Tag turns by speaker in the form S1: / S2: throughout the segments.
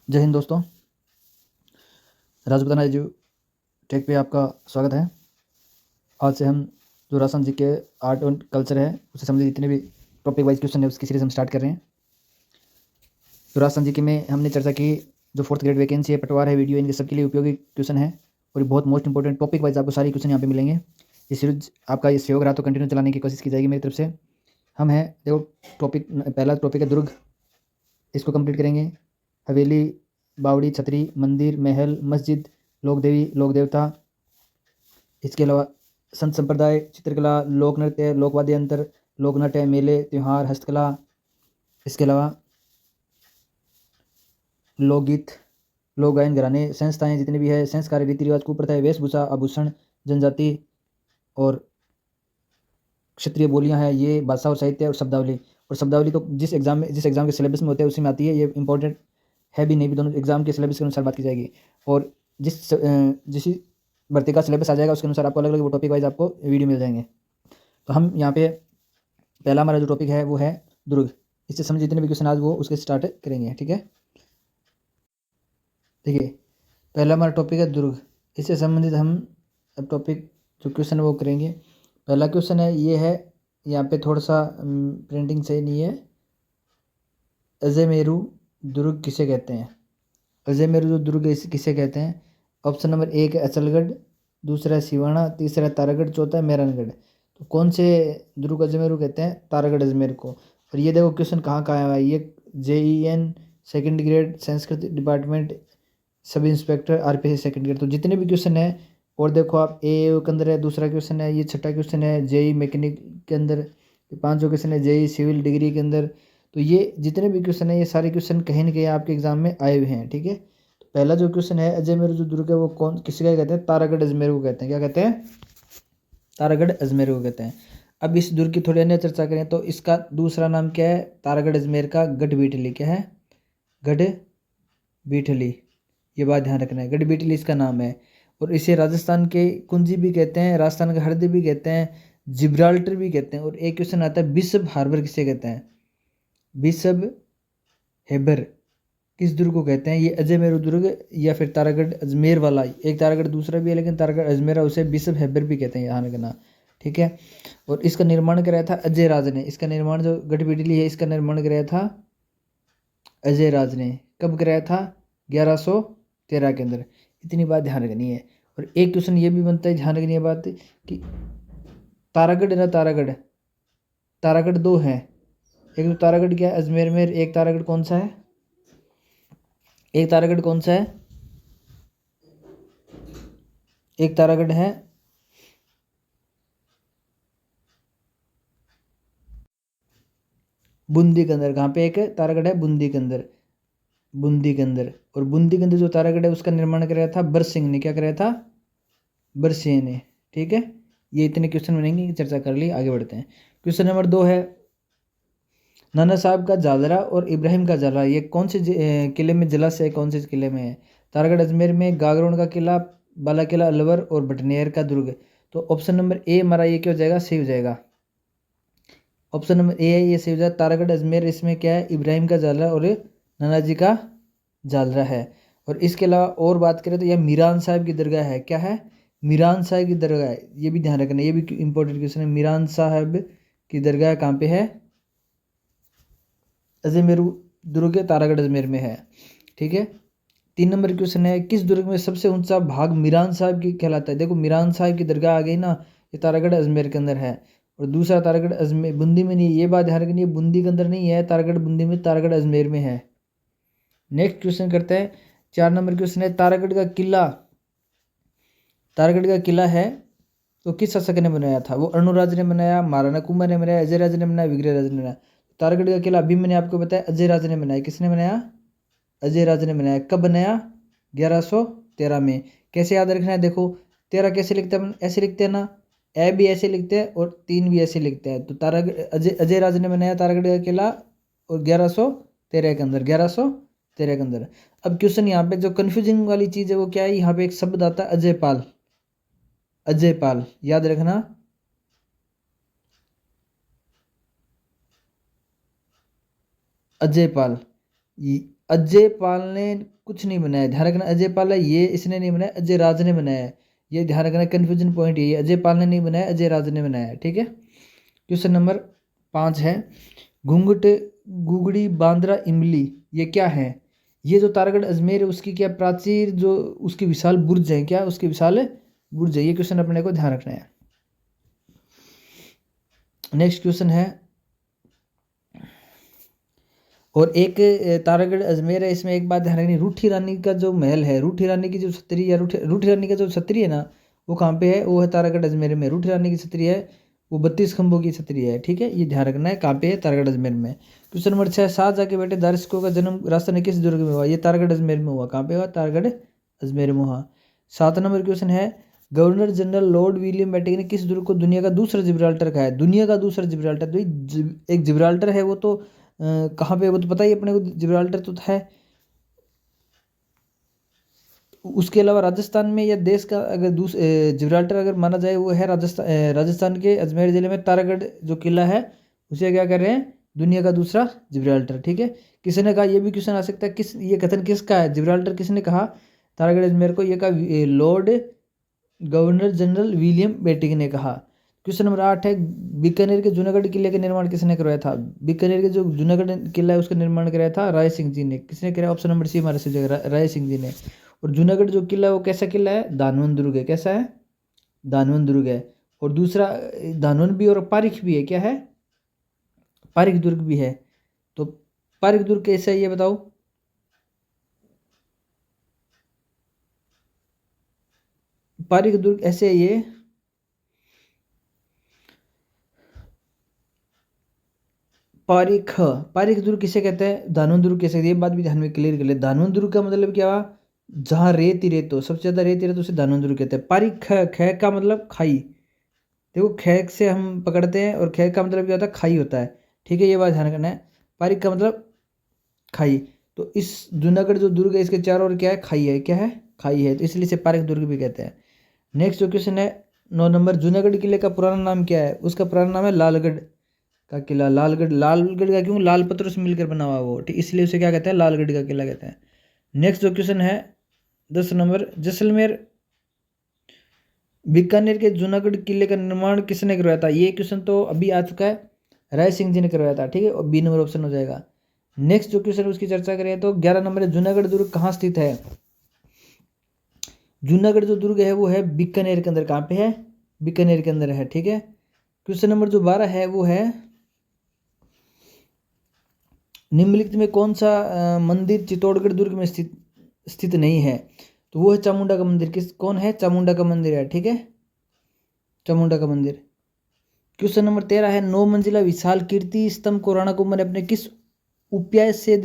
S1: जय हिंद दोस्तों। Rajputana edu take पे आपका स्वागत है। आज से हम जो राजस्थान जी के आर्ट और कल्चर है उससे संबंधित जितने भी टॉपिक वाइज क्वेश्चन है उसकी सीरीज हम स्टार्ट कर रहे हैं। तो राजस्थान जी के में हमने चर्चा की जो 4th ग्रेड वैकेंसी है, पटवार है, वीडियो, इनके सबके लिए उपयोगी क्वेश्चन है और ये बहुत मोस्ट इंपॉर्टेंट टॉपिक वाइज आपको सारे क्वेश्चन यहाँ पे मिलेंगे। ये सीरीज आपका ये सहयोग रहा तो कंटिन्यू चलाने की कोशिश की जाएगी मेरी तरफ से। हम हैं देखो टॉपिक, पहला टॉपिक है दुर्ग, इसको कंप्लीट करेंगे। हवेली, बावड़ी, छतरी, मंदिर, महल, मस्जिद, लोक देवी, लोक देवता, इसके अलावा संत संप्रदाय, चित्रकला, लोक नृत्य, लोकवाद्य यंत्र, लोक नाट्य, मेले, त्यौहार, हस्तकला, इसके अलावा लोकगीत, लोक गायन घराने, संस्थाएं जितनी भी है, संस्कार, रीति रिवाज, कुप्रथाएं, वेशभूषा, आभूषण, जनजाति और क्षेत्रीय बोलियां हैं, ये भाषा और साहित्य और शब्दावली। और शब्दावली तो जिस एग्जाम के सिलेबस में होते हैं उसी में आती है, ये इंपॉर्टेंट है भी नहीं भी, दोनों एग्जाम के सिलेबस के अनुसार बात की जाएगी। और जिस भर्ती का सिलेबस आ जाएगा उसके अनुसार आपको अलग अलग वो टॉपिक वाइज आपको वीडियो मिल जाएंगे। तो हम यहाँ पे पहला हमारा जो टॉपिक है वो है दुर्ग। इससे समझ जितने भी क्वेश्चन आज वो उसके स्टार्ट करेंगे, ठीक है। देखिए पहला हमारा टॉपिक है दुर्ग, इससे संबंधित हम अब टॉपिक जो क्वेश्चन है वो करेंगे। पहला क्वेश्चन है, ये है यहाँ पे थोड़ा सा प्रिंटिंग सही नहीं है। अजयमेरू दुर्ग किसे कहते हैं? अजयमेरू जो दुर्ग है इसे किसे कहते हैं? ऑप्शन नंबर 1 है अचलगढ़, दूसरा है सिवाना, तीसरा है तारागढ़, चौथा है मेहरानगढ़। तो कौन से दुर्ग अजमेरू कहते हैं? तारागढ़ अजमेर को। और ये देखो क्वेश्चन कहाँ कहाँ आया है, ये JEN second grade, Sanskrit department, sub inspector, RPC second grade. तो जितने भी क्वेश्चन है, और देखो आप AAO के अंदर है, दूसरा क्वेश्चन है, ये छठा क्वेश्चन है JEE मैकेनिक के अंदर, पाँचों क्वेश्चन है JEE सिविल डिग्री के अंदर। तो ये जितने भी क्वेश्चन है ये सारे क्वेश्चन कहीं ना कहीं आपके एग्जाम में आए हुए हैं, ठीक है। तो पहला जो क्वेश्चन है, अजमेर जो दुर्ग है वो कौन किसी का कहते हैं? तारागढ़ अजमेर को कहते हैं। क्या कहते हैं? तारागढ़ अजमेर को कहते हैं। अब इस दुर्ग की थोड़ी अन्य चर्चा करें तो इसका दूसरा नाम क्या है? तारागढ़ अजमेर का गढ़बीठली। क्या है? गढ़बीठली, ये बात ध्यान रखना है, गढ़बीठली इसका नाम है। और इसे राजस्थान के कुंजी भी कहते हैं, राजस्थान का हरदे भी कहते हैं, जिब्राल्टर भी कहते हैं। और एक क्वेश्चन आता है बिशप हार्बर किसे कहते हैं? बिशप हेबर किस दुर्ग को कहते हैं? ये अजयमेरू दुर्ग या फिर तारागढ़ अजमेर वाला, एक तारागढ़ दूसरा भी है लेकिन तारागढ़ अजमेर उसे बिशप हेबर भी कहते हैं, यहाँ रखना, ठीक है। और इसका निर्माण कराया था अजय राज ने। इसका निर्माण जो गढ़बीठली है इसका निर्माण कराया था अजय राज ने। कब कराया था? 1113 के अंदर। इतनी बात ध्यान रखनी है। और एक क्वेश्चन ये भी बनता है, ध्यान रखनी है बात कि तारागढ़ ना, तारागढ़ तारागढ़ दो है, एक तो तारागढ़ क्या है अजमेर में, एक तारागढ़ कौन सा है? एक तारागढ़ कौन सा है? एक तारागढ़ है बूंदी के अंदर। कहाँ पे एक तारागढ़ है? बूंदी के अंदर, बूंदी के अंदर। और बूंदी के अंदर जो तारागढ़ है उसका निर्माण कराया था बरसिंह ने। क्या कराया था? बरसिंह ने, ठीक है। ये इतने क्वेश्चन बनेंगे, चर्चा कर ली, आगे बढ़ते हैं। क्वेश्चन नंबर 2 है, नाना साहब का जालरा और इब्राहिम का जालरा ये कौन से किले में जलाशय है, कौन से किले में है? तारागढ़ अजमेर में, गागरोन का किला, बाला किला अलवर और भटनेर का दुर्ग। तो ऑप्शन नंबर ए हमारा ये क्या हो जाएगा? सही हो जाएगा। ऑप्शन नंबर ए है, ये सही हो जाएगा। तारागढ़ अजमेर, इसमें क्या है? इब्राहिम का जालरा और नाना जी का जालरा है। और इसके अलावा और बात करें तो यह मीरान साहब की दरगाह है। क्या है? मीरान साहब की दरगाह है, ये भी ध्यान रखना, ये भी इंपॉर्टेंट क्वेश्चन है। मीरान साहब की दरगाह कहाँ पे है? अजमेरू दुर्ग तारागढ़ अजमेर में है, ठीक है। 3 नंबर क्वेश्चन है, किस दुर्ग में सबसे ऊंचा भाग मीरान साहब की कहलाता है? देखो मीरान साहब की दरगाह आ गई ना, ये तारागढ़ अजमेर के अंदर है। और दूसरा तारागढ़ अजमेर बूंदी में नहीं, ये बात ध्यान रखनी है, बूंदी के अंदर नहीं है तारागढ़, बूंदी में, तारागढ़ अजमेर में है। नेक्स्ट क्वेश्चन करते हैं, 4 नंबर क्वेश्चन है, तारागढ़ का किला, तारागढ़ का किला है तो किस शासक ने बनाया था? वो अर्णोराज ने बनाया, महाराणा कुंभा ने बनाया, अजय राज ने बनाया, विग्रह राज ने बनाया। तारागढ़ का किला अभी मैंने आपको बताया अजय राज ने बनाया। किसने बनाया? अजय राज ने बनाया। कब बनाया? 1113 में। कैसे याद रखना है? देखो 13 कैसे लिखते हैं? ऐसे लिखते हैं ना, ए भी ऐसे लिखते हैं और 3 भी ऐसे लिखते हैं। तो तारागढ़ अजय राज ने बनाया तारागढ़ का किला और 1113 के अंदर, 1113 के अंदर। अब क्वेश्चन यहाँ पे जो कंफ्यूजिंग वाली चीज़ है वो क्या है? यहाँ पे एक शब्द आता है अजयपाल, अजयपाल याद रखना, अजयपाल। अजय पाल ने कुछ नहीं बनाया, ध्यान रखना। अजय पाल है ये इसने नहीं बनाया, अजय राज ने बनाया है। ये ध्यान रखना, कन्फ्यूजन पॉइंट ये अजय पाल ने नहीं बनाया, अजय राज ने बनाया है, ठीक है। क्वेश्चन नंबर 5 है, घूंघट गुगड़ी बांद्रा इमली ये क्या है? ये जो तारागढ़ अजमेर है उसकी क्या प्राचीर, जो उसकी विशाल बुर्ज है, क्या उसकी विशाल बुर्ज है। ये क्वेश्चन अपने को ध्यान रखना है। नेक्स्ट क्वेश्चन है, और एक तारागढ़ अजमेर है, इसमें एक बात ध्यान रखनी, रूठी रानी का जो महल है, रूठी रानी की जो छतरी, या रूठी रानी का जो छतरी है ना, वो कहाँ पे है? वो है तारागढ़ अजमेर में। रूठी रानी की छतरी है वो 32 खंभों की छतरी है, ठीक है। ये ध्यान रखना है, कहाँ पे है? तारागढ़ अजमेर में। क्वेश्चन नंबर 6, शाहजहाँ के बेटे दारिस्को का जन्म राजस्थान के किस दुर्ग में हुआ? ये तारागढ़ अजमेर में हुआ। कहाँ पे हुआ? तारागढ़ अजमेर में हुआ। 7 नंबर क्वेश्चन है, governor general Lord William Bentinck ने किस दुर्ग को दुनिया का दूसरा जिब्राल्टर कहा है? दुनिया का दूसरा जिब्राल्टर, तो एक जिब्राल्टर है वो तो कहाँ पे, वो तो पता ही अपने को, जिब्राल्टर तो है। उसके अलावा राजस्थान में या देश का अगर जिब्राल्टर अगर माना जाए, वो है राजस्थान के अजमेर जिले में तारागढ़ जो किला है, उसे क्या कर रहे हैं? दुनिया का दूसरा जिब्राल्टर, ठीक है। किसी ने कहा, ये भी क्वेश्चन आ सकता है, किस ये कथन किसका है? जिब्राल्टर किसने कहा तारागढ़ अजमेर को? ये कहा Lord governor general William Bentinck ने कहा। क्वेश्चन नंबर 8 है, बीकानेर के जूनागढ़ किले का निर्माण किसने करवाया था? बीकानेर के जो जूनागढ़ किला है उसका निर्माण कराया था राय सिंह जी ने। किसने कराया? ऑप्शन नंबर सी हमारे से राय सिंह जी ने। और जूनागढ़ जो किला है वो कैसा किला है? दानवन दुर्ग है। कैसा है? दानवन दुर्ग है। और दूसरा दानवन भी और पारिख भी है। क्या है? पारिख दुर्ग भी है। तो पारिख दुर्ग कैसा है ये बताओ? पारिख दुर्ग ऐसे है ये, पारिख, पारिख दुर्ग किसे कहते हैं? दानवन दुर्ग कैसे? ये बात भी ध्यान में क्लियर कर ले। दानवन दुर्ग का मतलब क्या हुआ? जहाँ रेत ही रेत हो, सबसे ज्यादा रेत ही रेत, उसे दानवन दुर्ग कहते हैं। पारिख ख का मतलब खाई। देखो ख से हम पकड़ते हैं, और ख का मतलब क्या होता है? खाई होता है, ठीक है। ये बात ध्यान रखना है, पारिख का मतलब खाई। तो इस जूनागढ़ जो दुर्ग है, इसके चारों ओर क्या है? खाई है। क्या है? खाई है, तो इसलिए इसे पारिख दुर्ग भी कहते हैं। नेक्स्ट जो क्वेश्चन है 9 नंबर, जूनागढ़ किले का पुराना नाम क्या है? उसका पुराना नाम है लालगढ़ का किला। लालगढ़, लालगढ़ का क्यों? लाल पत्थरों से मिलकर बना हुआ वो, ठीक, इसलिए उसे क्या कहते हैं? लालगढ़ का किला कहते हैं। नेक्स्ट जो क्वेश्चन है 10 नंबर, जैसलमेर बीकानेर के जूनागढ़ किले का निर्माण किसने करवाया था? ये क्वेश्चन तो अभी आ चुका है, राय सिंह जी ने करवाया था, ठीक है। और बी नंबर ऑप्शन हो जाएगा। नेक्स्ट जो क्वेश्चन है उसकी चर्चा करें तो 11 नंबर है, जूनागढ़ दुर्ग कहाँ स्थित है? जूनागढ़ जो दुर्ग है वो है बीकानेर के अंदर। कहाँ पे है? बीकानेर के अंदर है, ठीक है। क्वेश्चन नंबर जो 12 है वो है, निम्नलिखित में कौन सा मंदिर चित्तौड़गढ़ दुर्ग में स्थित स्थित नहीं है? तो वो है चामुंडा का मंदिर। किस कौन है? चामुंडा का मंदिर है, ठीक है, चामुंडा का मंदिर। क्वेश्चन नंबर 13 है, 9 मंजिला विशाल कीर्ति स्तंभ को राणा कुंभा ने अपने किस उपास्य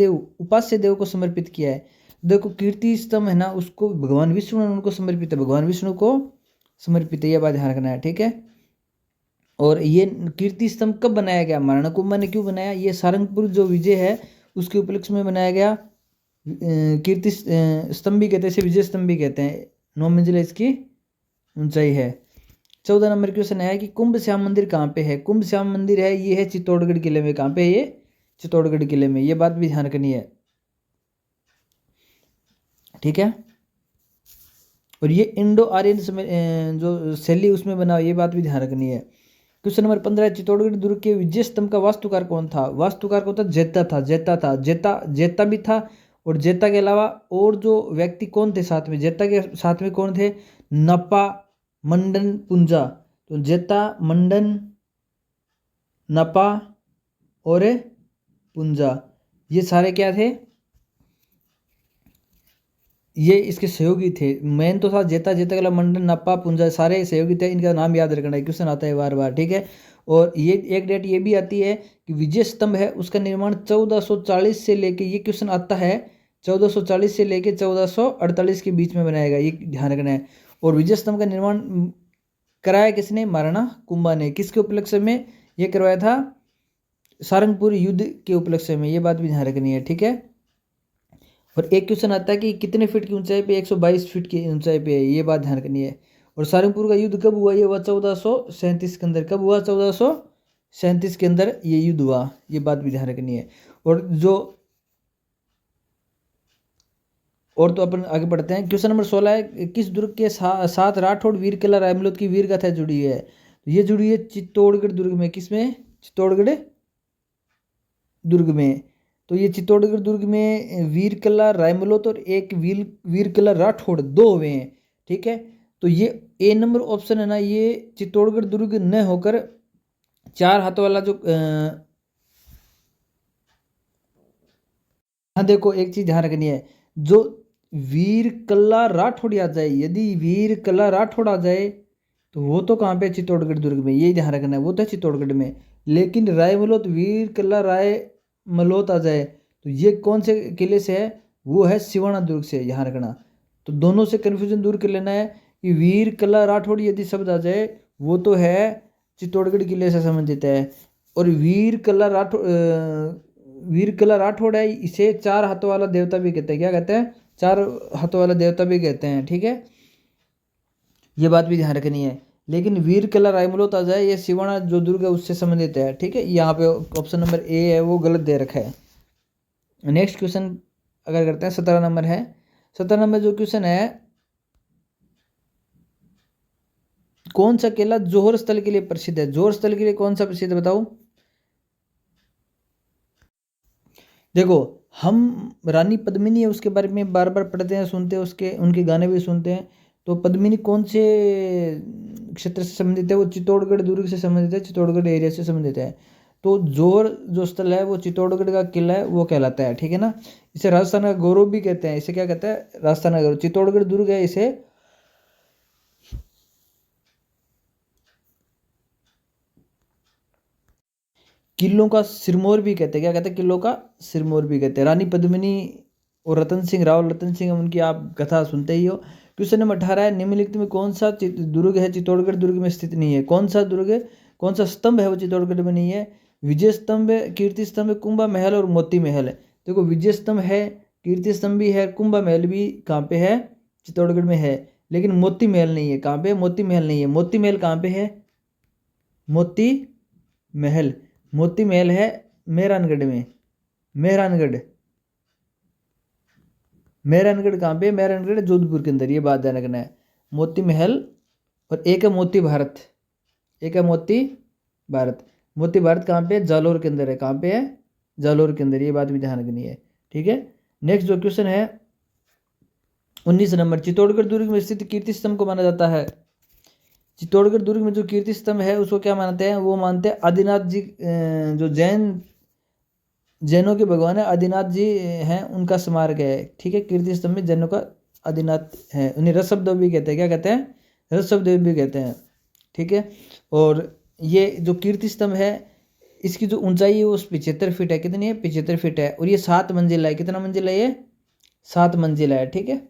S1: देव को समर्पित किया है? देखो कीर्ति स्तंभ है ना, उसको भगवान विष्णु ने उनको समर्पित है, भगवान विष्णु को समर्पित है, यह बात ध्यान रखना है, ठीक है। और ये कीर्ति स्तंभ कब बनाया गया? महाराणा कुंभा ने क्यों बनाया? ये सारंगपुर जो विजय है उसके उपलक्ष्य में बनाया गया कीर्ति स्तंभ भी कहते हैं इसे, विजय स्तंभ भी कहते हैं। 9 मंजिला इसकी ऊंचाई है। 14 नंबर क्वेश्चन है कि कुंभ श्याम मंदिर कहाँ पे है? कुंभ श्याम मंदिर है ये है चित्तौड़गढ़ किले में। कहाँ पे है ये? चित्तौड़गढ़ किले में, ये बात भी ध्यान रखनी है, ठीक है। और ये इंडो आर्यन जो शैली उसमें बना, ये बात भी ध्यान रखनी है। क्वेश्चन नंबर 15, चित्तौड़गढ़ दुर्ग के विजय स्तंभ का वास्तुकार कौन था? वास्तुकार कौन था? जेता था, जेता था, जेता भी था। और जेता के अलावा और जो व्यक्ति कौन थे साथ में? जेता के साथ में कौन थे? नपा, मंडन, पुंजा। तो जेता, मंडन, नपा और पुंजा, ये सारे क्या थे? ये इसके सहयोगी थे। मेन तो था जेता, जेता के मंडन, नप्पा, पुंजा, सारे सहयोगी थे। इनका नाम याद रखना है, क्वेश्चन आता है बार बार, ठीक है। और ये एक डेट ये भी आती है कि विजय स्तंभ है उसका निर्माण 1440 से लेके, ये क्वेश्चन आता है 1440 से लेके 1448 के बीच में बनाया गया, ये ध्यान रखना है। और विजय स्तंभ का निर्माण कराया किसने? महाराणा कुंभा ने। किसके उपलक्ष्य में ये करवाया था? सारंगपुर युद्ध के उपलक्ष्य में, ये बात भी ध्यान रखनी है, ठीक है। और एक क्वेश्चन आता है कि कितने फीट की ऊंचाई पे? 122 फीट की ऊंचाई पे है, ये बात ध्यान रखनी है। और सारंगपुर का युद्ध कब हुआ? ये हुआ 1437 के अंदर। कब हुआ? 1437 के अंदर ये युद्ध हुआ, ये बात भी ध्यान रखनी है। और जो और तो अपन आगे बढ़ते हैं। क्वेश्चन नंबर 16 है, किस दुर्ग के साथ राठौड़ वीर किला रायमलोद की वीर गाथा जुड़ी है? तो ये जुड़ी है चित्तौड़गढ़ दुर्ग में। किसमें? चित्तौड़गढ़ दुर्ग में। तो ये चित्तौड़गढ़ दुर्ग में वीर किला रायमलोद और एक वीर किला राठौड़ दो हुए हैं। ठीक है, तो ये ए नंबर ऑप्शन है ना, ये चित्तौड़गढ़ दुर्ग न होकर चार हाथों वाला जो हाँ देखो एक चीज ध्यान रखनी है, जो वीर कल्ला राठौड़ आ जाए, यदि वीर कल्ला राठौड़ आ जाए तो वो तो कहाँ पे? चित्तौड़गढ़ दुर्ग में, यही ध्यान रखना है, वो तो है चित्तौड़गढ़ में। लेकिन रायमलोत वीर कल्ला राय मलोत आ जाए तो ये कौन से किले से है? वो है सिवाना दुर्ग से, यहाँ रखना। तो दोनों से कन्फ्यूजन दूर कर लेना है कि वीर कल्ला राठौड़ यदि शब्द आ जाए वो तो है चित्तौड़गढ़ किले से संबंधित है। और वीर किला राठौड़ है, इसे चार हाथों वाला देवता भी कहते हैं। क्या कहते हैं? चार हाथों वाला देवता भी कहते हैं। ठीक है, ये बात भी ध्यान रखनी है। लेकिन वीर किला रायमलोत आ जाए, ये सिवाना जो दुर्ग है उससे संबंधित है। ठीक है, यहाँ पे ऑप्शन नंबर ए है वो गलत दे रखा है। नेक्स्ट क्वेश्चन अगर करते हैं, 17 नंबर है। 17 नंबर जो क्वेश्चन है, कौन सा किला जोहर स्थल के लिए प्रसिद्ध है? जोहर स्थल के लिए कौन सा प्रसिद्ध है बताओ? देखो, हम रानी पद्मिनी है उसके बारे में बार बार पढ़ते हैं, सुनते हैं, उसके उनके गाने भी सुनते हैं। तो पद्मिनी कौन से क्षेत्र से संबंधित है? वो चित्तौड़गढ़ दुर्ग से संबंधित है, चित्तौड़गढ़ एरिया से संबंधित है। तो जोर जो स्थल है वो चित्तौड़गढ़ का किला है, वो कहलाता है। ठीक है ना, इसे राजस्थान का गौरव भी कहते हैं। इसे क्या कहते हैं? राजस्थान का गौरव। चित्तौड़गढ़ दुर्ग है, इसे किलों का सिरमौर भी कहते हैं। क्या कहते हैं? किलों का सिरमौर भी कहते हैं। रानी पद्मिनी और रतन सिंह राव, रतन सिंह उनकी आप कथा सुनते ही हो। क्वेश्चन नंबर 18 है, निम्नलिखित में कौन सा दुर्ग है चित्तौड़गढ़ दुर्ग में स्थित नहीं है? कौन सा दुर्ग है, कौन सा स्तंभ है वो चित्तौड़गढ़ में नहीं है? विजय स्तंभ है, कीर्ति स्तंभ है, कुंभा महल और मोती महल है। देखो, विजय स्तंभ है, कीर्ति स्तंभ भी है, कुंभा महल भी कहाँ पे है? चित्तौड़गढ़ में है। लेकिन मोती महल नहीं है। कहाँ पे? मोती महल नहीं है। मोती महल कहाँ पे है? मोती महल, मोती महल है मेहरानगढ़ में। मेहरानगढ़, मेहरानगढ़ कहाँ पे? मेहरानगढ़ जोधपुर के अंदर, ये बात ध्यान रखना है। मोती महल और एक है मोती भारत, एक है मोती भारत। मोती भारत कहाँ पे? जालोर के अंदर है। कहाँ पे है? जालोर के अंदर, ये बात भी ध्यान रखनी है। ठीक है, नेक्स्ट जो क्वेश्चन है 19 नंबर, चित्तौड़गढ़ दुर्ग में स्थित कीर्ति स्तंभ को माना जाता है। चित्तौड़गढ़ दुर्ग में जो कीर्ति स्तंभ है उसको क्या मानते हैं? वो मानते हैं आदिनाथ जी, जो जैनों के भगवान है आदिनाथ जी हैं, उनका स्मारक है। ठीक है, कीर्ति स्तंभ में जैनों का आदिनाथ है, उन्हें ऋषभदेव भी कहते हैं। क्या कहते हैं? ऋषभदेव भी कहते हैं। ठीक है, और ये जो कीर्ति स्तंभ है इसकी जो ऊंचाई है वो 75 फीट है। कितनी है? 75 फीट है। और ये 7 मंजिला है। कितना मंजिला है ये? 7 मंजिला है। ठीक है,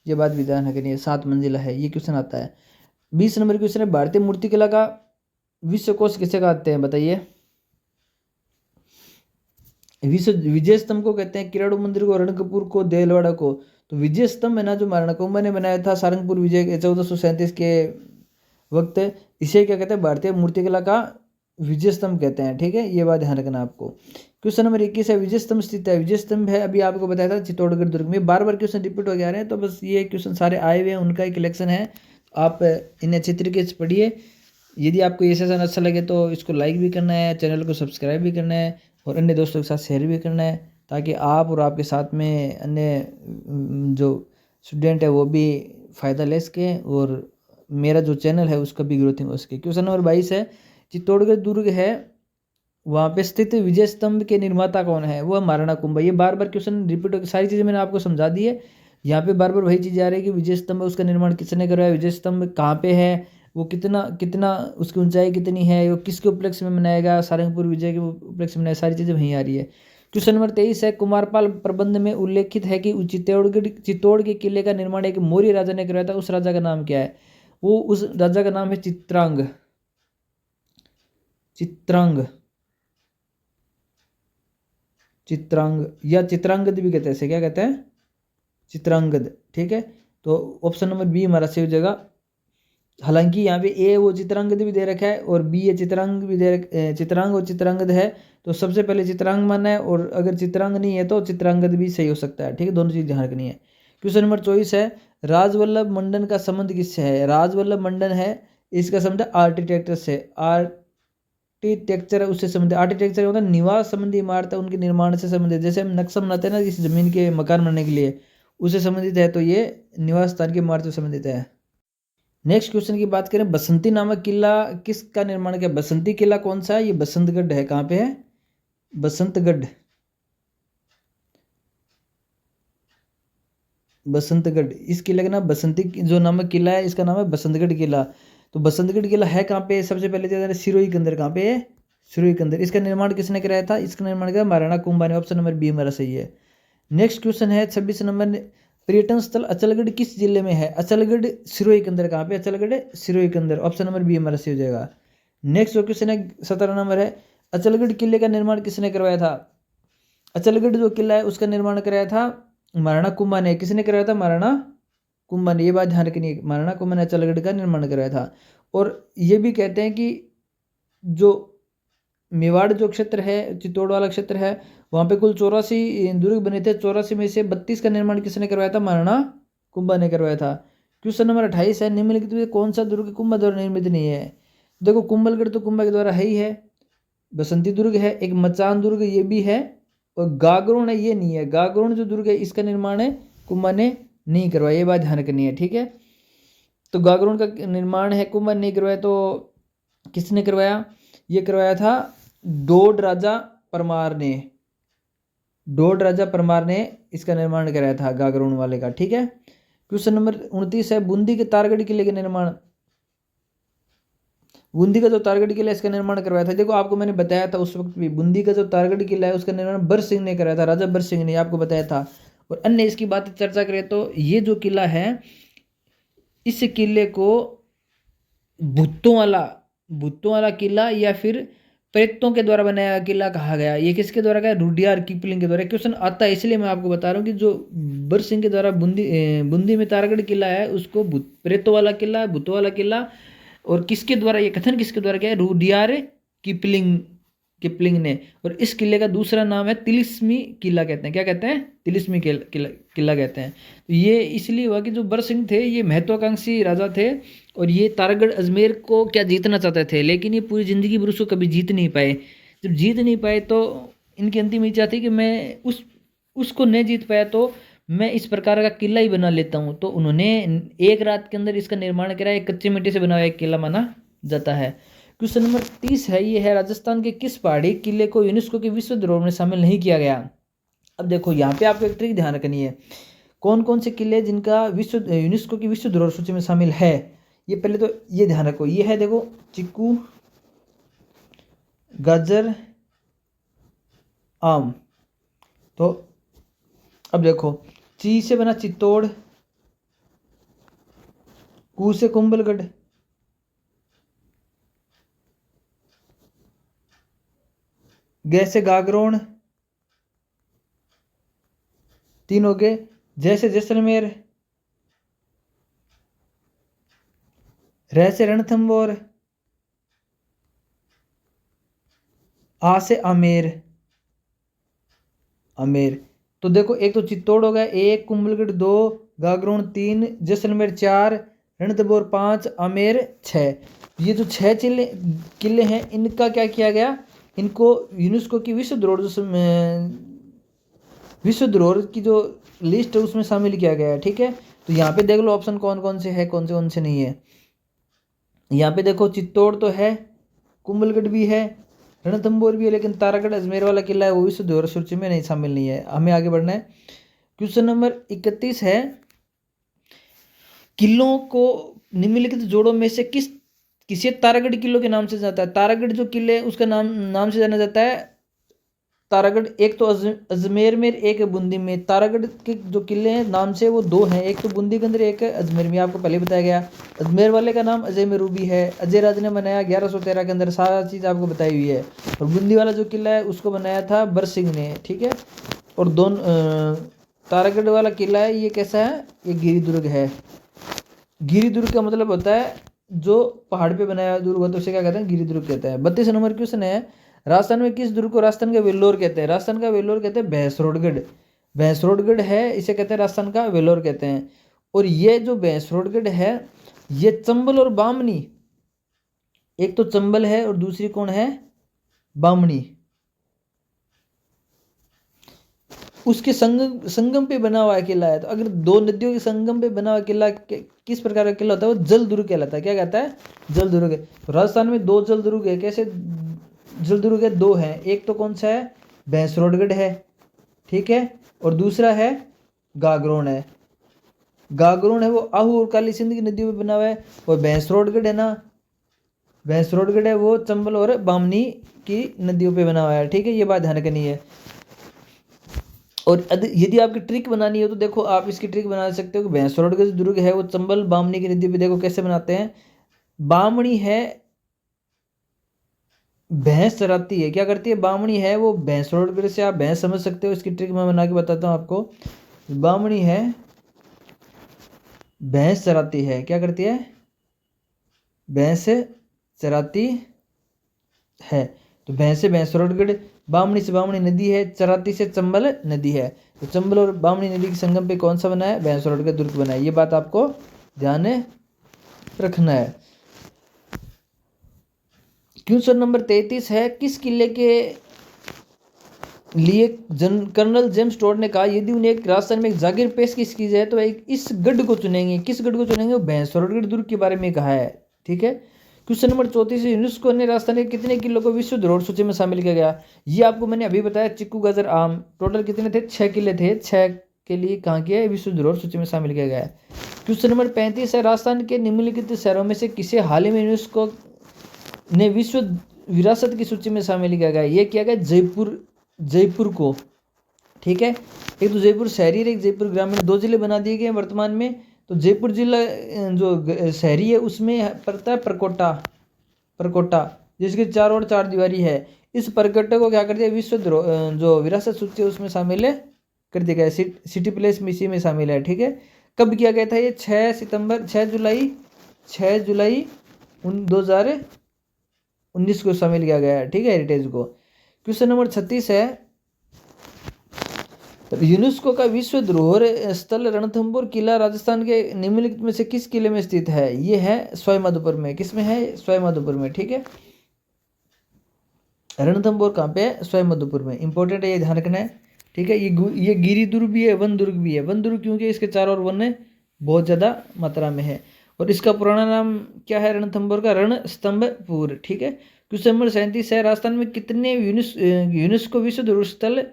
S1: ये बात भी ध्यान रखनी है, 7 मंजिला है। ये क्वेश्चन आता है। 20 नंबर क्वेश्चन है, भारतीय मूर्तिकला का विश्व कोश किसे कहते हैं बताइए? विजय स्तंभ को कहते हैं, किराड़ू मंदिर को, रणकपुर को, देलवाड़ा को। तो विजय स्तंभ है ना, जो महाराणा कुंभा ने बनाया था सारंगपुर विजय 1437 के वक्त, इसे क्या कहते हैं? भारतीय मूर्तिकला का विजय स्तंभ कहते हैं। ठीक है, ये बात ध्यान रखना आपको। क्वेश्चन नंबर 21 है, विजय स्तंभ स्थित है। विजय स्तंभ है, अभी आपको बताया था, चित्तौड़गढ़ दुर्ग में। बार बार क्वेश्चन रिपीट हो जा रहे हैं, तो बस ये क्वेश्चन सारे आए हुए हैं, उनका एक कलेक्शन है। आप इन्हें अच्छे तरीके से पढ़िए। यदि आपको ये सेशन अच्छा लगे तो इसको लाइक भी करना है, चैनल को सब्सक्राइब भी करना है, और अन्य दोस्तों के साथ शेयर भी करना है, ताकि आप और आपके साथ में अन्य जो स्टूडेंट है वो भी फ़ायदा ले सकें, और मेरा जो चैनल है उसका भी ग्रोथिंग हो सके। क्वेश्चन नंबर 22 है, चित्तौड़गढ़ दुर्ग है, वहाँ पे स्थित विजय स्तंभ के निर्माता कौन है? वो है महाराणा कुंभा। ये बार बार क्वेश्चन रिपीट हो, सारी चीज़ें मैंने आपको समझा दी है। यहाँ पे बार बार वही चीज़ आ रही है कि विजय स्तंभ उसका निर्माण किसने करवाया, विजय स्तंभ कहाँ पे है, वो कितना कितना उसकी ऊंचाई कितनी है, वो किसके उपलक्ष्य में मनाएगा, सारंगपुर विजय के उपलक्ष्य में मनाएगा, सारी चीज़ें वहीं आ रही है। क्वेश्चन नंबर 23 है, कुमारपाल प्रबंध में उल्लेखित है कि चित्तौड़ के किले का निर्माण एक मौर्य राजा ने करवाया था, उस राजा का नाम क्या है? वो उस राजा का नाम है चित्रांग। चित्रांग, चित्रांग या चित्रांगद भी कहते हैं, इसे क्या कहते हैं? चित्रांगद। ठीक है, तो ऑप्शन नंबर बी हमारा सही हो जाएगा। हालांकि यहाँ पे ए वो चित्रांगद भी दे रखा है, और बी ये चित्रांग भी चित्रांग और चित्रांगद है, तो सबसे पहले चित्रांग मानना है, और अगर चित्रांग नहीं है तो चित्रांगद भी सही हो सकता है। ठीक है, दोनों चीज़ ध्यान रखनी है। क्वेश्चन नंबर 24 है, राजवल्लभ मंडन का संबंध किससे है? राजवल्लभ मंडन है, इसका संबंध आर्किटेक्चर से, आर्किटेक्चर उससे संबंधित। आर्किटेक्चर होता है निवास संबंधी इमारत, उनके निर्माण से संबंधित। जैसे हम नक्शा बनाते हैं ना इस जमीन के मकान बनाने के लिए, उससे संबंधित है, तो ये निवास स्थान की इमारत से संबंधित है। नेक्स्ट क्वेश्चन की बात करें, बसंती नामक किला किसका निर्माण किया? बसंती किला कौन सा है? ये बसंतगढ़ है। कहाँ पे है? बसंतगढ़, बसंतगढ़। इस किले का नाम बसंती जो नामक किला है, इसका नाम है बसंतगढ़ किला। तो बसंतगढ़ किला है कहाँ पे? सबसे पहले तो सिरोही के अंदर। कहाँ पे है? सिरोही के अंदर। इसका निर्माण किसने कराया था? इसका निर्माण किया महाराणा कुंभा ने। ऑप्शन नंबर बी हमारा सही है। नेक्स्ट क्वेश्चन है 26 नंबर, पर्यटन स्थल अचलगढ़ किस जिले में है? अचलगढ़ सिरोही के अंदर। कहाँ पे? अचलगढ़ सिरोही के अंदर। ऑप्शन नंबर बी हमारा सही हो जाएगा। नेक्स्ट जो क्वेश्चन है 17 नंबर है, अचलगढ़ किले का निर्माण किसने करवाया था? अचलगढ़ जो किला है उसका निर्माण कराया था महाराणा कुंभा ने। किसने कराया था? महाराणा कुंभा ने। ये बात ध्यान रखनी है, महाराणा कुंभा ने अचलगढ़ का निर्माण कराया था। और ये भी कहते हैं कि जो मेवाड़ जो क्षेत्र है, चित्तौड़ वाला क्षेत्र है, वहाँ पे कुल 84 दुर्ग बने थे। 84 में से 32 का निर्माण किसने करवाया था? महाराणा कुंभा ने करवाया था। क्वेश्चन नंबर 28 है, निम्नलिखित में कौन सा दुर्ग कुंभा द्वारा निर्मित नहीं है? देखो कुंभलगढ़ तो कुंभा के द्वारा है ही है, बसंती दुर्ग है, एक मचान दुर्ग ये भी है, और गागरोन है, ये नहीं है। गागरोन जो दुर्ग है इसका निर्माण है कुंभा ने नहीं करवाया। ये बात ध्यान करनी है, ठीक है। तो गागरोन का निर्माण है कुंभा ने नहीं करवाया, तो किसने करवाया? ये करवाया था डोड राजा परमार ने। डोड राजा परमार ने इसका निर्माण कराया था गागरोन वाले का, ठीक है। क्वेश्चन नंबर 29 है, बूंदी के तारगढ़ किले का निर्माण, बूंदी का जो तारगढ़ किला है इसका निर्माण करवाया था। देखो आपको मैंने बताया था उस वक्त भी, बूंदी का जो तारगढ़ किला है उसका निर्माण बर सिंह ने कराया था, राजा बर सिंह ने, आपको बताया था। और अन्य इसकी बात चर्चा करें तो ये जो किला है, इस किले को भूतों वाला किला या फिर प्रेतों के द्वारा बनाया किला कहा गया। ये किसके द्वारा गया? रुडियार किपलिंग के द्वारा। क्वेश्चन आता है इसलिए मैं आपको बता रहा हूँ कि जो बर सिंह के द्वारा बूंदी में तारगढ़ किला है उसको प्रेतों वाला किला है, भूतों वाला किला। और किसके द्वारा, ये कथन किसके द्वारा किया है? रुडियार किपलिंग ने। और इस किले का दूसरा नाम है तिलिस्मी किला कहते हैं। क्या कहते हैं? तिलिस्मी किला कहते हैं। तो ये इसलिए हुआ कि जो बर सिंह थे ये महत्वाकांक्षी राजा थे, और ये तारगढ़ अजमेर को क्या जीतना चाहते थे, लेकिन ये पूरी ज़िंदगी भर उसको कभी जीत नहीं पाए। जब जीत नहीं पाए तो इनकी अंतिम इच्छा थी कि मैं उसको नहीं जीत पाया तो मैं इस प्रकार का किला ही बना लेता हूँ। तो उन्होंने एक रात के अंदर इसका निर्माण कराया। एक कच्चे मिट्टी से बना हुआ एक किला माना जाता है। क्वेश्चन नंबर 30 है, ये है राजस्थान के किस पहाड़ी किले को यूनेस्को की विश्व धरोहर में शामिल नहीं किया गया? अब देखो यहाँ पे आपको एक ट्रिक ध्यान रखनी है, कौन कौन से किले जिनका यूनेस्को की विश्व धरोहर सूची में शामिल है। ये पहले तो ये ध्यान रखो, ये है देखो चिक्कू, गाजर, आम। तो अब देखो, ची से बना चित्तौड़, कू से कुंभलगढ़, गे से गागरोन, तीन हो गए, जैसे जैसलमेर, रह से रणथंबोर, आ से आमेर। तो देखो एक तो चित्तौड़ हो गया, एक, कुंभलगढ़ 2, गागरोन 3, जैसलमेर 4, रणथंबोर 5, आमेर 6। ये जो 6 किले हैं इनका क्या किया गया? इनको यूनेस्को की विश्व धरोहर की जो लिस्ट है उसमें शामिल किया गया है, ठीक है। तो यहाँ पे देख लो ऑप्शन कौन कौन से है, कौन से नहीं है। यहाँ पे देखो चित्तौड़ तो है, कुंभलगढ़ भी है, रणथंबोर भी है, लेकिन तारागढ़ अजमेर वाला किला है वो विश्व धरोहर सूची में नहीं शामिल नहीं है। हमें आगे बढ़ना है। क्वेश्चन नंबर 31 है, किलों को निम्नलिखित जोड़ों में से किसे तारागढ़ किलों के नाम से जाता है? तारागढ़ जो किले उसका नाम से जाना जाता है तारागढ़। एक तो अजमेर में, एक बूंदी में। तारागढ़ के जो किले हैं नाम से वो 2 हैं, एक तो बूंदी के अंदर, एक अजमेर में। आपको पहले बताया गया। अजमेर वाले का नाम अजय में रूबी है, अजय राज ने बनाया 1113 के अंदर, सारा चीज़ आपको बताई हुई है। और बूंदी वाला जो किला है उसको बनाया था बर सिंह ने, ठीक है। और तारागढ़ वाला किला है ये कैसा है? ये गिरिदुर्ग है। गिरिदुर्ग का मतलब होता है जो पहाड़ पे बनाया दुर्ग होता है उसे क्या कहते हैं? गिरिदुर्ग कहते हैं। 32 नंबर क्वेश्चन है, राजस्थान में किस दुर्ग को राजस्थान का वेल्लोर कहते हैं? राजस्थान का वेल्लोर कहते हैं भैंसरोडगढ़। भैंसरोडगढ़ है इसे कहते हैं राजस्थान का वेलोर कहते हैं। और ये जो भैंसरोडगढ़ है ये चंबल और बामनी, एक तो चंबल है और दूसरी कौन है, बामनी, उसके संगम पे बना हुआ किला है। तो अगर दो नदियों के संगम पे बना हुआ किला किस प्रकार का किला होता है, वो जल दुर्ग कहलाता है। क्या कहता है, जल दुर्ग। तो राजस्थान में दो जल दुर्ग है। कैसे जल दुर्ग है, दो है। एक तो कौन सा है, भैंसरोडगढ़ है, ठीक है, और दूसरा है गागरोन है। गागरोन है वो आहू और काली सिंध की नदियों में बना हुआ है, और भैंसरोडगढ़ है ना, भैंसरोडगढ़ है वो चंबल और बामनी की नदियों पे बना हुआ है, ठीक है। ये बात ध्यान रखनी है। और यदि आपकी ट्रिक बनानी हो तो देखो आप इसकी ट्रिक बना सकते हो कि भैंसरोडगढ़ दुर्ग है वो चंबल बामनी की नदी पे, देखो कैसे बनाते हैं। बामणी है, भैंस चराती है, क्या करती है, बामणी है वो भैंसरोडगढ़ से, आप भैंस समझ सकते हो। इसकी ट्रिक मैं बना के बताता हूँ आपको। बामणी है, भैंस चराती है, क्या करती है, भैंस चराती है। तो भैंस से भैंसरोडगढ़, बामणी से बामणी नदी है, चराती से चंबल नदी है। तो चंबल और बामणी नदी के संगम पे कौन सा बना है, भैंसरोडगढ़ दुर्ग बना है। ये बात आपको ध्यान रखना है। क्वेश्चन नंबर 33 है, किस किले के लिए कर्नल जेम्स टोड ने कहा यदि उन्हें एक राजस्थान में एक जागीर पेशकश की जाए तो एक इस गढ़ को चुनेंगे। किस गढ़ को चुनेंगे, वो भैंसरोडगढ़ दुर्ग के बारे में कहा है, ठीक है। क्वेश्चन नंबर 34, यूनेस्को ने राजस्थान के कितने किलों को विश्व धरोहर सूची में शामिल किया गया। ये आपको मैंने अभी बताया, चिक्कू गाजर आम, टोटल कितने थे, 6 किले थे, 6 के लिए कहाँ किया है, विश्व धरोहर सूची में शामिल किया गया है। क्वेश्चन नंबर 35 है, राजस्थान के निम्नलिखित शहरों में से किसे हाल ही में यूनेस्को ने विश्व विरासत की सूची में शामिल किया गया। ये किया गया जयपुर को, ठीक है। एक तो जयपुर शहरी और एक जयपुर ग्रामीण, दो जिले बना दिए गए हैं वर्तमान में। तो जयपुर जिला जो शहरी है उसमें पड़ता है परकोटा, जिसके चारों ओर 4 दीवारी है। इस परकोटे को क्या कर दिया, विश्व जो विरासत सूची है उसमें शामिल कर दिया गया। सिटी प्लेस में इसी में शामिल है, ठीक है। कब किया गया था ये, 6 जुलाई 2019 को शामिल किया गया है, ठीक है, हेरिटेज को। क्वेश्चन नंबर 36 है, यूनेस्को का विश्व धरोहर स्थल रणथंभौर किला राजस्थान के निम्नलिखित में से किस किले में स्थित है। ये है सवाईमाधोपुर में। किसमें है, सवाईमाधोपुर में, ठीक है। रणथंभौर कहाँ पे है, सवाईमाधोपुर में। इंपॉर्टेंट है, ये ध्यान रखना है, ठीक है। ये गिरी दुर्ग भी है, वन दुर्ग भी है। वन दुर्ग क्योंकि इसके चारों ओर वन बहुत ज़्यादा मात्रा में है। और इसका पुराना नाम क्या है, रणथंभौर का रणस्तंभपुर, ठीक है। क्वेश्चन नंबर 37 है, राजस्थान में कितने यूनेस्को विश्व धरोहर स्थल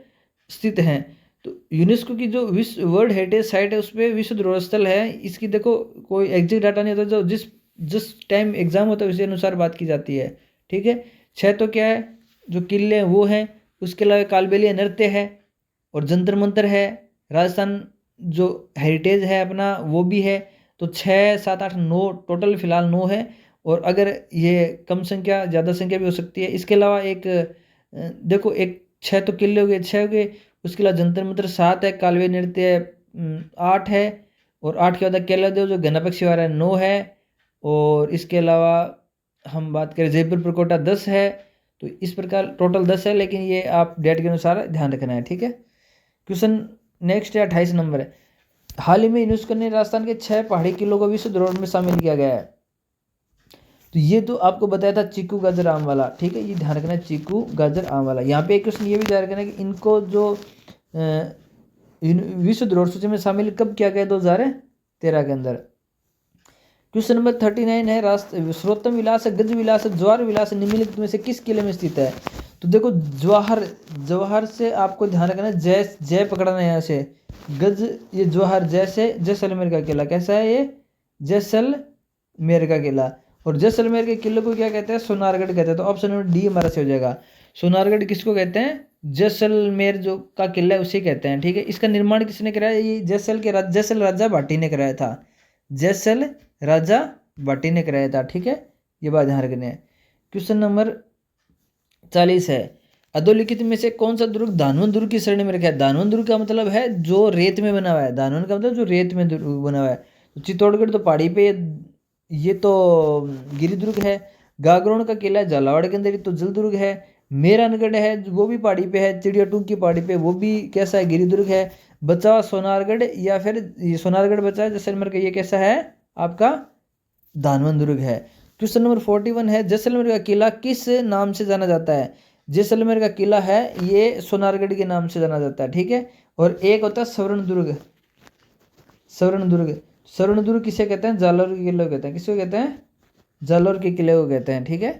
S1: स्थित हैं। तो यूनेस्को की जो विश्व वर्ल्ड हेरिटेज साइट है उस पर विश्व धरोहर स्थल है। इसकी देखो कोई एग्जैक्ट डाटा नहीं होता, जो जिस टाइम एग्जाम होता है उसी अनुसार बात की जाती है, ठीक है। 6 तो क्या है, जो किले हैं वो हैं, उसके अलावा कालबेलिया नृत्य है और जंतर मंतर है। राजस्थान जो हेरिटेज है अपना वो भी है। तो 6, 7, 8, 9 टोटल फिलहाल 9 है। और अगर ये कम संख्या ज़्यादा संख्या भी हो सकती है। इसके अलावा एक देखो, एक 6 तो किले हो गए, 6 हो गए। उसके अलावा जंतर मंतर 7 है, कालवे नृत्य 8 है, और 8 के बाद केलादेव जो घना पक्षी वाला है 9 है। और इसके अलावा हम बात करें जयपुर परकोटा 10 है। तो इस प्रकार टोटल 10 है, लेकिन ये आप डेट के अनुसार ध्यान रखना है, ठीक है। क्वेश्चन नेक्स्ट है 28 नंबर है, हाल ही में यूनेस्को ने राजस्थान के 6 पहाड़ी किलों को विश्व धरोहर में शामिल किया गया है। तो ये तो आपको बताया था चीकू गाजर आम वाला, ठीक है। ये ध्यान रखना है, चीकू गाजर आम वाला। यहाँ पे एक क्वेश्चन ये भी ध्यान रखना है कि इनको जो विश्व धरोहर सूची में शामिल कब किया गया, 2013 के अंदर। क्वेश्चन नंबर 39 है, राष्ट्र सर्वोत्तम विलास, गज विलास, जवाहर विलास निम्नलिखित में से किस किले में स्थित है। तो देखो जवाहर से आपको ध्यान रखना है, जय पकड़ना है यहाँ से। गज ये जवाहर, जैसे जैसलमेर का किला, कैसा है ये, जैसलमेर का किला। और जैसलमेर के किले को क्या कहते हैं, सोनारगढ़ कहते हैं। तो ऑप्शन नंबर डी हमारा से हो जाएगा। सोनारगढ़ किसको कहते हैं, जैसलमेर जो का किला है उसे कहते हैं, ठीक है। इसका निर्माण किसने कराया, ये जैसल राजा भाटी ने कराया था। जैसल राजा भाटी ने कराया था, ठीक है। ये बात ध्यान रखनी है। क्वेश्चन नंबर 40 है, अधोलिखित में से कौन सा दुर्ग धानवन दुर्ग की श्रेणी में रखा है। धानवन दुर्ग का मतलब है जो रेत में बना हुआ है। धानवन का मतलब जो रेत में बना हुआ है। तो चित्तौड़गढ़ तो पहाड़ी पे, ये तो गिरी दुर्ग है। गागरोन का किला है झालावाड़ के अंदर, तो जल दुर्ग है। मेहरानगढ़ है वो भी पहाड़ी पे है, चिड़िया टूंग की पहाड़ी पे, वो भी कैसा है, गिरी दुर्ग है। बचा हुआ सोनारगढ़ या फिर ये सोनारगढ़ बचा है जैसलमेर का, ये कैसा है आपका धानवंत दुर्ग है। क्वेश्चन नंबर 41 है जैसलमेर का किला किस नाम से जाना जाता है। जैसलमेर का किला है ये सोनारगढ़ के नाम से जाना जाता है, ठीक है। और एक होता है स्वर्ण दुर्ग, स्वर्ण दुर्ग, स्वर्ण दुर्ग किसे कहते हैं, जालौर के किले को कहते हैं, किसको कहते हैं, जालौर के किले को कहते हैं, ठीक है।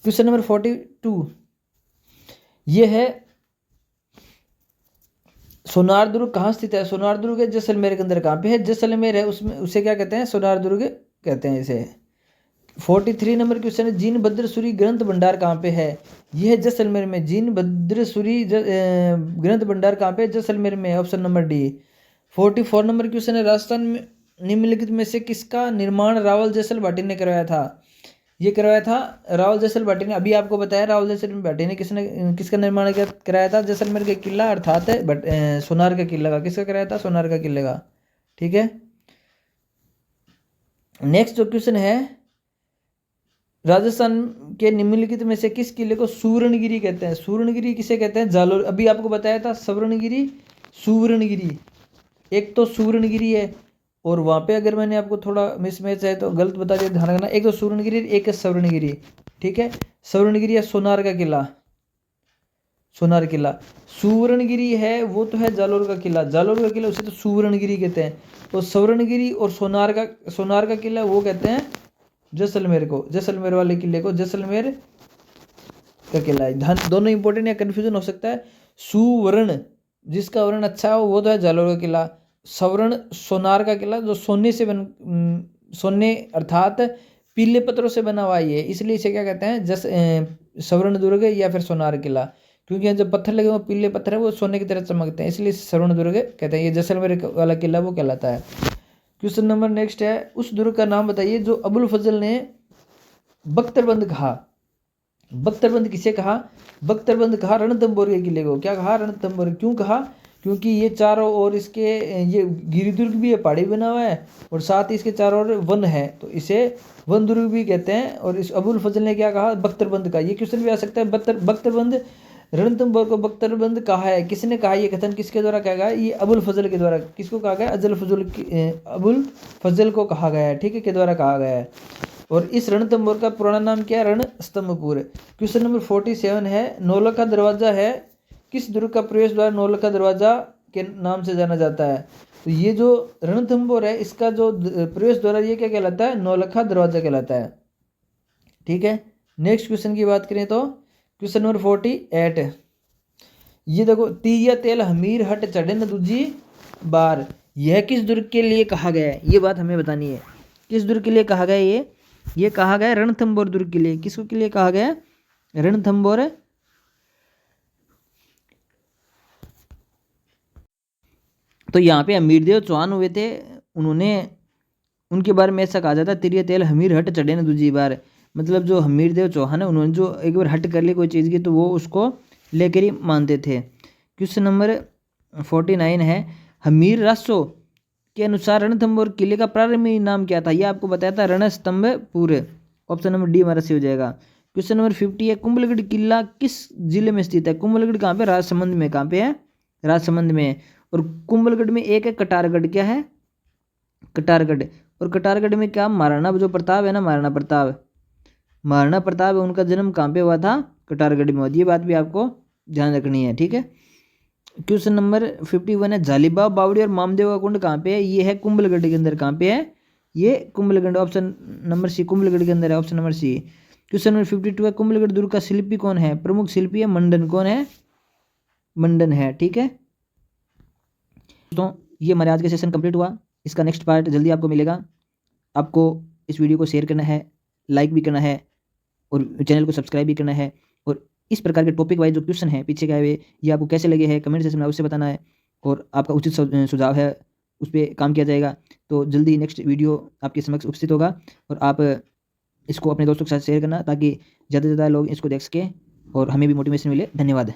S1: क्वेश्चन नंबर 42 ये है सोनार दुर्ग कहाँ स्थित है। सोनार दुर्ग जैसलमेर के अंदर, कहाँ पे है, जैसलमेर है उसमें, उसे क्या कहते हैं, सोनार दुर्ग कहते हैं इसे। 43 नंबर क्वेश्चन है जीन भद्रसूरी ग्रंथ भंडार कहाँ पे है। यह है जैसलमेर में। जीन भद्रसूरी ग्रंथ भंडार कहाँ पे है, जैसलमेर में, option number D. 44 number question है राजस्थान में निम्नलिखित में से किसका निर्माण रावल जैसल भाटी ने करवाया था। ये करवाया था रावल जैसल भाटी ने। अभी आपको बताया रावल जैसल भाटी ने किसका निर्माण कराया था, जैसलमेर का किला अर्थात सोनार का किला का। किसका कराया था, सोनार का किले का, ठीक है। नेक्स्ट जो क्वेश्चन है राजस्थान के निम्नलिखित में से किस किले को सुवर्णगिरी कहते हैं। सुवर्णगिरी किसे कहते हैं, जालोर। अभी आपको बताया था स्वर्णगिरी, सुवर्णगिरी। एक तो सुवर्णगिरी है और वहाँ पे अगर मैंने आपको थोड़ा मिसमैच है तो गलत बता दिया, ध्यान रखना। एक तो सुवर्णगिरी, एक है स्वर्णगिरी, ठीक है। स्वर्णगिरी है सोनार का किला, सोनार किला। सुवर्णगिरी है वो तो है जालोर का किला, जालोर का किला उसे तो सुवर्णगिरी कहते हैं। तो स्वर्णगिरी और सोनार का किला वो कहते हैं जैसलमेर को, जैसलमेर वाले किले को जैसलमेर का किला है। ध्यान, दोनों इंपॉर्टेंट या कंफ्यूजन हो सकता है। सुवर्ण जिसका वर्ण अच्छा हो वो तो है जालोर का किला। स्वर्ण सोनार का किला जो सोने से सोने अर्थात पीले पत्थरों से बना हुआ है, इसलिए इसे क्या कहते हैं, स्वर्ण दुर्ग या फिर सोनार किला। क्योंकि यहाँ जब पत्थर लगे वो पीले पत्थर है, वो सोने की तरह चमकते हैं, इसलिए स्वर्ण दुर्ग कहते हैं। ये जैसलमेर वाला किला वो कहलाता है। क्वेश्चन नंबर नेक्स्ट है उस दुर्ग का नाम बताइए जो अबुल फजल ने बख्तरबंद कहा। बख्तरबंद किसे कहा, बख्तरबंद कहा रणथंभौर के किले को। क्या कहा, रणथंभौर। क्यों कहा, क्योंकि ये चारों ओर इसके ये गिरिदुर्ग भी है, पहाड़ी बना हुआ है, और साथ ही इसके चारों ओर वन है, तो इसे वन दुर्ग भी कहते हैं। और इस अबुल फजल ने क्या कहा, बख्तरबंद का। ये क्वेश्चन भी आ सकता है, बख्तरबंद, रणथंभौर को बख्तरबंद कहा है, किसने कहा, ये कथन किसके द्वारा कहा गया है, ये अबुल फजल के द्वारा। किसको कहा गया, अबुल फजल को कहा गया है, ठीक है, के द्वारा कहा गया है। और इस रणथंभौर का पुराना नाम क्या है, रणस्तंभपुर। क्वेश्चन नंबर 47 है नौलखा दरवाजा है किस दुर्ग का प्रवेश द्वार नौलखा दरवाजा के नाम से जाना जाता है। तो ये जो रणथंभौर है इसका जो प्रवेश द्वार ये क्या कहलाता है, नौलखा दरवाजा कहलाता है, ठीक है। नेक्स्ट क्वेश्चन की बात करें तो क्वेश्चन नंबर 48 ये देखो, तीया तेल हमीर हट चढ़े न दूजी बार, यह किस दुर्ग के लिए कहा गया है, ये बात हमें बतानी है। किस दुर्ग के लिए कहा गया है, ये कहा गया रणथंभौर दुर्ग के लिए। किसको के लिए कहा गया, रणथंभौर। तो यहाँ पे हमीरदेव चौहान हुए थे, उन्होंने, उनके बारे में ऐसा कहा जाता है तिरिया तेल हमीर हट चढ़े न दूजी बार। मतलब जो हमीरदेव चौहान है उन्होंने जो एक बार हट कर ली कोई चीज़ की तो वो उसको लेकर ही मानते थे। क्वेश्चन नंबर 49 है हमीर रासो के अनुसार रणथंभौर किले का प्रारंभिक नाम क्या था। ये आपको बताया था रणस्तंभपुर। ऑप्शन नंबर डी हमारा सी हो जाएगा। क्वेश्चन नंबर 50 है कुंभलगढ़ किला किस जिले में स्थित है। कुंभलगढ़ कहाँ पे, राजसमंद में। कहाँ पे है, राजसमंद में। और कुंभलगढ़ में एक है कटारगढ़। क्या है, कटारगढ़। और कटारगढ़ में क्या, महाराणा जो प्रताप है ना, महाराणा प्रताप, महाराणा प्रताप है, उनका जन्म कहाँ पे हुआ था, कटारगढ़ में हुआ। ये बात भी आपको ध्यान रखनी है, ठीक है। क्वेश्चन नंबर 51 है झालीबाग बावड़ी और मामदेव का कुंड कहाँ पे है। ये है कुंभलगढ़ के अंदर। कहाँ पे है, ये Kumbhalgarh. Option number C Kumbhalgarh के अंदर है, option number C. Question number 52 है कुंभलगढ़ दुर्ग का शिल्पी कौन है। प्रमुख शिल्पी है मंडन। कौन है, मंडन है, ठीक है। तो ये हमारे आज का सेशन कंप्लीट हुआ। इसका नेक्स्ट पार्ट जल्दी आपको मिलेगा। आपको इस वीडियो को शेयर करना है, लाइक भी करना है और चैनल को सब्सक्राइब भी करना है। और इस प्रकार के टॉपिक वाइज जो क्वेश्चन है पीछे के आए हुए, ये आपको कैसे लगे हैं कमेंट सेक्शन में अवश्य बताना है। और आपका उचित सुझाव है उस पर काम किया जाएगा। तो जल्दी नेक्स्ट वीडियो आपके समक्ष उपस्थित होगा और आप इसको अपने दोस्तों के साथ शेयर करना ताकि ज़्यादा से ज़्यादा लोग इसको देख सकें और हमें भी मोटिवेशन मिले। धन्यवाद।